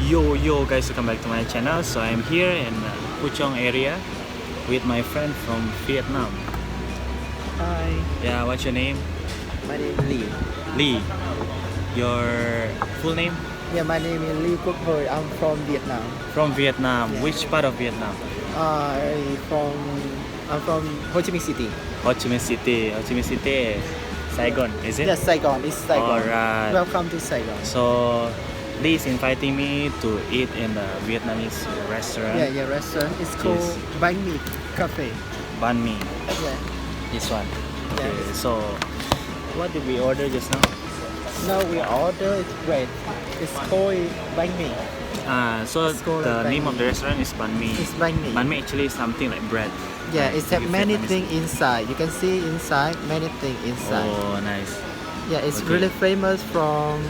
Yo guys, welcome back to my channel. So I'm here in Puchong area with my friend from Vietnam. Hi, Yeah, what's your name? my name is Lee. Lee. Your full name? Yeah, my name is Lee Quoc Hoi. I'm from Vietnam. From Vietnam. Yeah. Which part of Vietnam? I'm from Ho Chi Minh City. Ho Chi Minh City. Ho Chi Minh City. Saigon, is it? Yes, Saigon. It's Saigon. Alright. Welcome to Saigon. So Lee is inviting me to eat in the Vietnamese restaurant. Yeah, restaurant. It's called Yes. Bánh Mì Cafe. Banh mi. Yeah. This one. Okay. Yes. So what did we order just now? Now we order it's bread. It's called Bánh Mì. So It's called the banh name of mi. the restaurant is Banh Mi. It's Bánh Mì. Banh Mi actually is something like bread. Yeah, right? it's have many Vietnamese. things inside. You can see inside many things inside. Oh, nice. Yeah, it's Okay. really famous from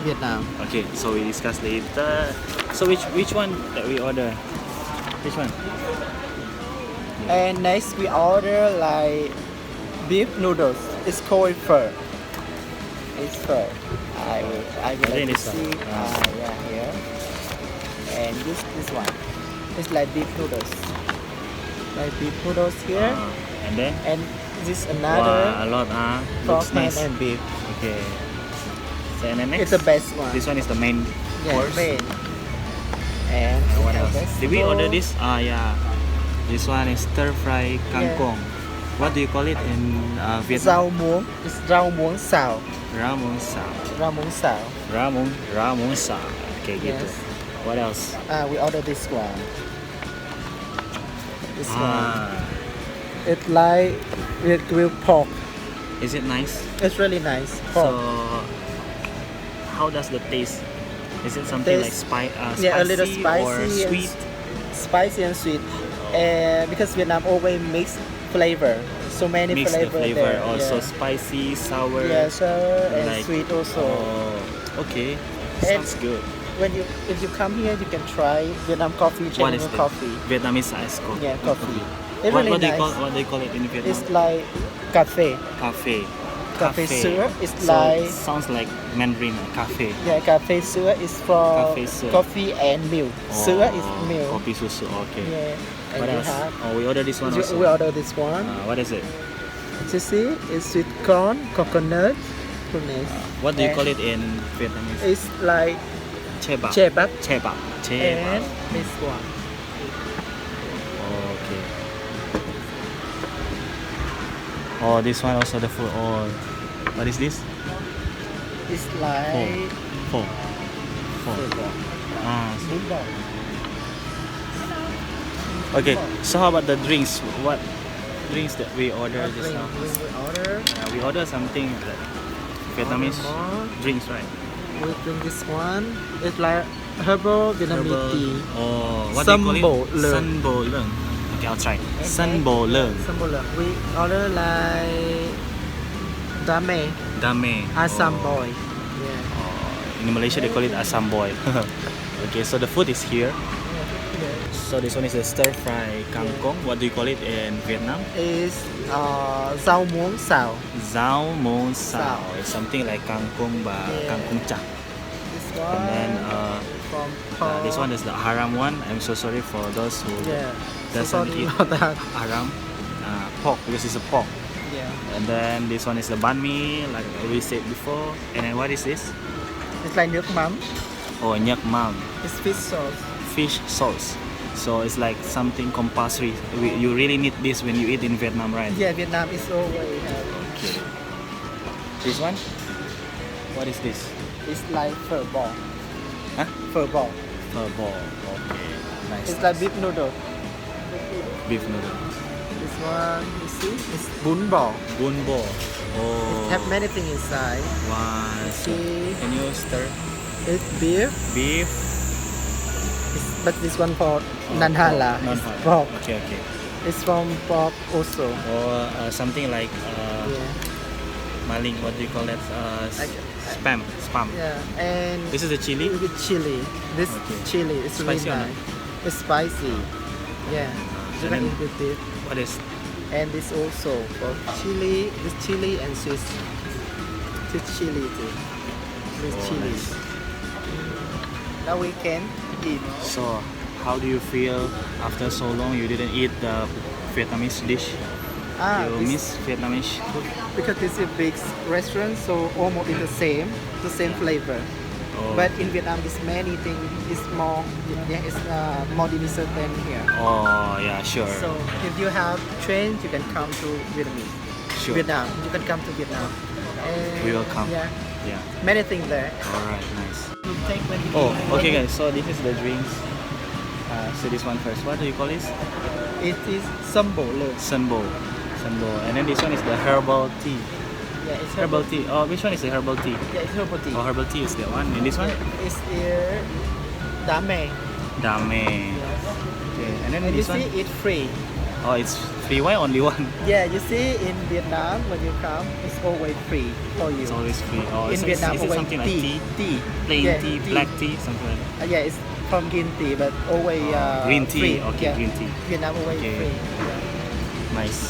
Vietnam. Okay, so we discuss later. So which one that we order? Which one? And next we order like beef noodles. It's called pho. It's pho. I will think like to this one. see. Yeah, here. And this one. It's like beef noodles. Like beef noodles here. And then And this wow, another a lot. pork Looks ham nice. and beef. Okay. So and then next. It's the best one. This one is the main Yeah, course. main. And What we have else? Did we vegetable. order this? Yeah. This one is stir fry kangkong. What do you call it in Vietnam? Rau muống. It's rau muống xào. Ramon sao. Rau muống xào. Ramon sao. Okay, gitu. Yes. What else? We order this one. This one. It's like with grilled pork. Is it nice? It's really nice. So, Pork. how does the taste? Is it something like Taste- spicy, yeah, a little or spicy sweet? Spicy and sweet. And because Vietnam always mix flavor, so many Mix the flavor flavor. there. Also yeah. spicy, sour. Yeah, sour and like- sweet also. Oh, okay. And- Sounds good. If you come here, you can try Vietnam coffee, What is genuine this? coffee. Vietnamese ice coffee. Yeah, coffee. It's What, really what do you nice. call it in Vietnam? It's like cafe. Cafe. Cafe sữa is So like it sounds like Mandarin. Cafe. yeah, cafe sữa is for Cafe sữa. coffee and milk. Sữa is milk. Kopi susu. Okay. Yeah. And What we else? have Oh, we ordered this one also. we order this one. What is it? You see, it's sweet corn, coconut, goodness. What do you And call it in Vietnamese? It's like Chebab. chebab Chebab. and Chebab. this one. Okay. Oh, this one also the food. Oh, what is this? It's like Pho. Pho. Ah. bún bò. Okay. So how about the drinks? What drinks that we ordered just now? We order We ordered something like Vietnamese more. drinks, right? We drink this one. It's like herbal Vietnamese Herbal. tea. Oh, what do you call it? Sâm bò lợn. Sân bò lợn. Okay, I'll try. And Sân bò lợn. Sâm bò lợn. We order like dame, Dame. asam Oh. boy. Yeah. In Malaysia, they call it asam boy. Okay, so the food is here. So this one is a stir fry kangkong. What do you call it in Vietnam? Is rau muống xào. Zao mon sao. Sao. It's something like kangkong ba Yeah. kangkong chak. This one. And then from this one is the haram one. I'm so sorry for those who Yeah. doesn't so sorry eat about that. haram pork, because it's a pork. Yeah. And then this one is the banh mi, like we said before. And then what is this? It's like nước mắm. Oh, nhạc mắm. It's fish sauce. Fish sauce. So it's like something compulsory. You really need this when you eat in Vietnam, right? Yeah, Vietnam is always have. Okay. This one? What is this? It's like phở bò. Huh? Phở bò. Phở bò. Okay. Nice. It's like beef noodle. beef noodle. This one, you see, it's bún bò. Bún bò. It Oh. have many things inside. Wow. See, Can you stir? it's beef. Beef. But this one for non-halal. It's Non-halal. pork. Okay, okay. It's from pork also. Or something like Yeah. maling. What do you call that? Spam. Spam. Yeah. And This is the chili. with chili. This Okay. chili is really Spicy or not? nice. It's spicy. Yeah. You And can then- eat with it. What is? And this also for chili. This chili and Swiss. This chili too. This Oh, chili. nice. now we can eat. So, how do you feel after so long you didn't eat the Vietnamese dish? You This- miss Vietnamese food? because this is a big restaurant, so almost is the same flavor. Oh. But in Vietnam, there's many things. It's more, yeah, it's more delicious than here. Oh, yeah, sure. So if you have train, you can come to Vietnamese. Sure. Vietnam, you can come to Vietnam. And We will come. Yeah, Yeah. many things there. Alright, nice. You take when you Oh, eat. okay, guys. So this is the drinks. So this one first. What do you call this? It is sumbo le. Sunbo. Sunbo. And then this one is the herbal tea. Yeah, it's Herbal tea. Oh, which one is the herbal tea? Yeah, it's herbal tea. Oh, herbal tea is that one. And this one? It's dame. Dame. Okay. And then And you this one? see, it's free. Oh, it's free. Why only one? Yeah, you see, in Vietnam, when you come, it's always free for you. It's always free. Oh, In is Vietnam, is it always something like tea? Tea. Plain Yeah, tea, black tea, something like that. Yeah, it's from green tea, but always Green tea. free. Okay, Yeah. green tea. Vietnam always Okay. free. Yeah. Nice.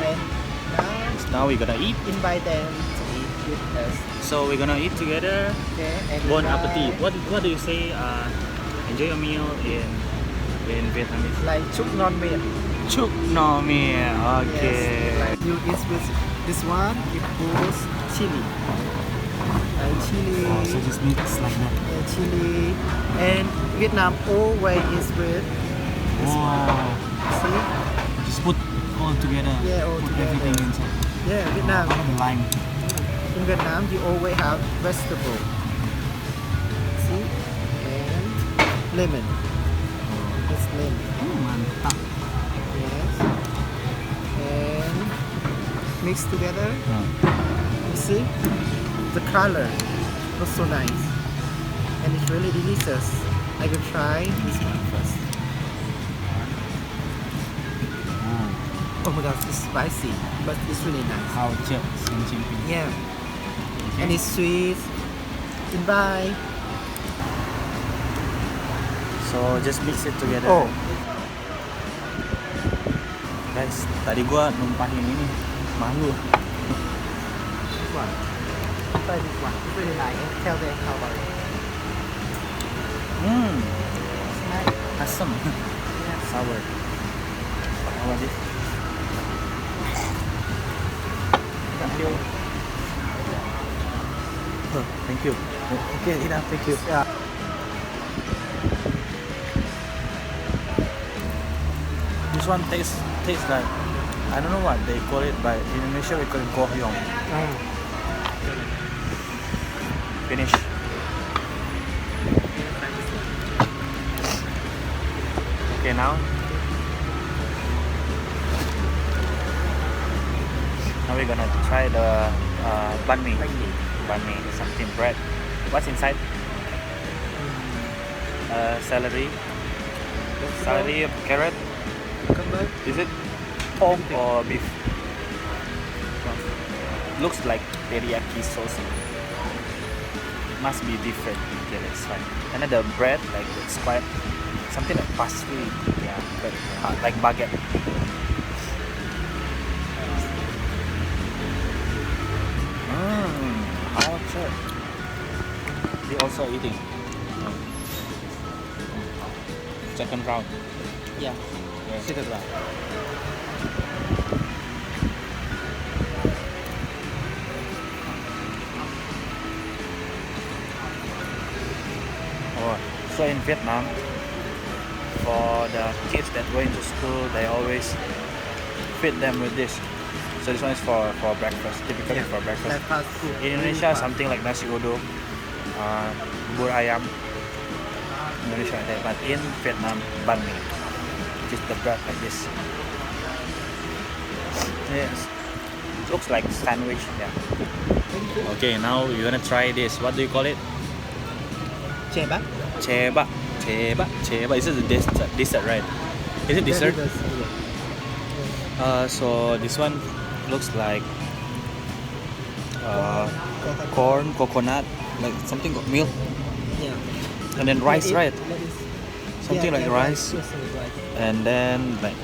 And now Now we're gonna eat. invite them to eat with us. So we're gonna eat together. Okay. And Bon invite- appetit. What do you say? Enjoy your meal in Vietnamese. Like chúc ngon miệng. Chuk no mie. Okay. Yes. Like you eat with this one, it puts chili. Chili. Oh, so just mix like that. Chili. And Vietnam always is with this one. Wow. See? Just put all together. Yeah, all put together. everything inside. Yeah, Vietnam. How about the lime? In Vietnam, you always have vegetable. See? And lemon. It's lemon. Oh, mantap. Yes. And mix together. Hmm. You see? The color was so nice. And it's really delicious. I will try this one first. Oh my god, it's spicy, but it's really nice. How chợ Sing Ching Ping. Yeah. And it's sweet. Goodbye. So just mix it together. Oh, Guys, tadi gua numpahin ini malu. this one. Try this one. It's really nice. And tell them how about it. It's nice. Asam. Yeah. Sour. How about this? Thank you. Oh, thank you. Okay, enough. Thank you. Yeah. This one tastes like, I don't know what they call it, but in Indonesia we call it Quoc Hoi. Finish. Okay, now we're gonna try the banh mi. Banh mi is something bread. What's inside? Celery, carrot. Is it pork or beef? Looks like teriyaki sauce. Must be different. Okay, let's try. And then the bread, like it's quite something like pastry. Yeah, but like baguette. How sure. They also eating. Second round. Yeah. Yeah. Second round. Oh, so in Vietnam, for the kids that go into school, they always feed them with this. So this one is for breakfast, typically for breakfast. Like fast food. In Indonesia, something like nasi uduk, bubur ayam. Indonesia like that, but in Vietnam, banh mi, which is the bread like this. Yes, it looks like sandwich. Yeah. Okay, now you're gonna try this. What do you call it? Chè bắp. Cheba. Is it the dessert, right? Is it dessert? So this one looks like corn, coconut, like something got milk, Yeah. and then rice, It- right? that is- Something yeah, like yeah, rice, Yes, rice. and then like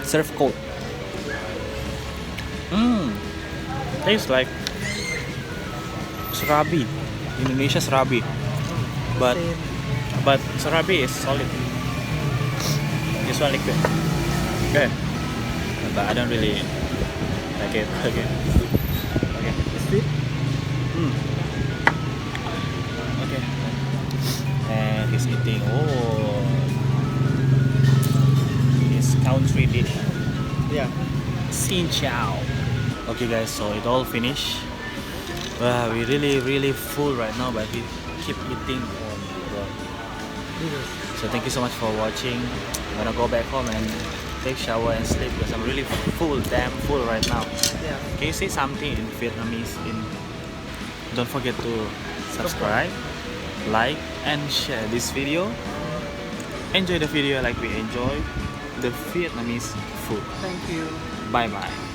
serve cold. Tastes like serabi, Indonesia serabi, but Same. But Serba-Serbi is solid. This one liquid. Good. But I don't really like it. Okay. Okay. Sweet. Okay. And he's eating. Oh. His country dish. Yeah. Xin Chao. Okay guys, so it all finished. We really full right now, but we keep eating. Oh my god. So thank you so much for watching. I'm gonna go back home and take shower and sleep because I'm really full, damn full right now. Yeah. Can you say something in Vietnamese? Don't forget to subscribe, like and share this video. Enjoy the video like we enjoy the Vietnamese food. Thank you. Bye bye.